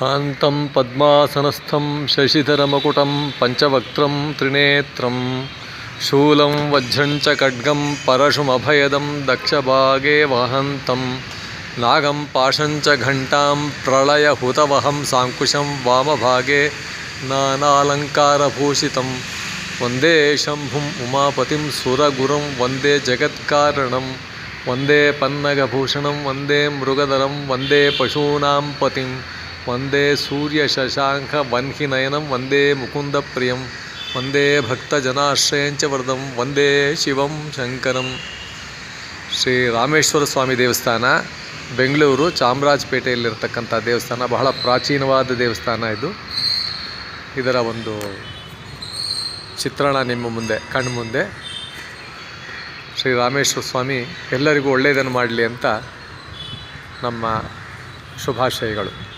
शान्तं पद्मासनस्थं शशिधरमकुटं पञ्चवक्त्रं त्रिनेत्रं शूलं वज्रं च खड्गं परशुमभयदं दक्षभागे वहन्तं नागं पाशं च घण्टां प्रलयहुतवहं साङ्कुशं वामभागे नानालङ्कारभूषितं वन्दे शम्भुम् उमापतिं सुरगुरुं वन्दे जगत्कारणं वन्दे पन्नगभूषणं वन्दे मृगधरं वन्दे पशूनां पतिं वंदे सूर्य शशांक वन्हिनयनं वंदे मुकुंदप्रियं वंदे भक्तजनाश्रयंच वरदं वंदे शिवं शंकरं। ಶ್ರೀ ರಾಮೇಶ್ವರ ಸ್ವಾಮಿ ದೇವಸ್ಥಾನ ಬೆಂಗಳೂರು ಚಾಮರಾಜಪೇಟೆಯಲ್ಲಿರ್ತಕ್ಕಂಥ ದೇವಸ್ಥಾನ. ಬಹಳ ಪ್ರಾಚೀನವಾದ ದೇವಸ್ಥಾನ ಇದು. ಇದರ ಒಂದು ಚಿತ್ರಣ ನಿಮ್ಮ ಮುಂದೆ ಕಣ್ಮುಂದೆ. ಶ್ರೀ ರಾಮೇಶ್ವರ ಸ್ವಾಮಿ ಎಲ್ಲರಿಗೂ ಒಳ್ಳೆಯದನ್ನು ಮಾಡಲಿ ಅಂತ ನಮ್ಮ ಶುಭಾಶಯಗಳು.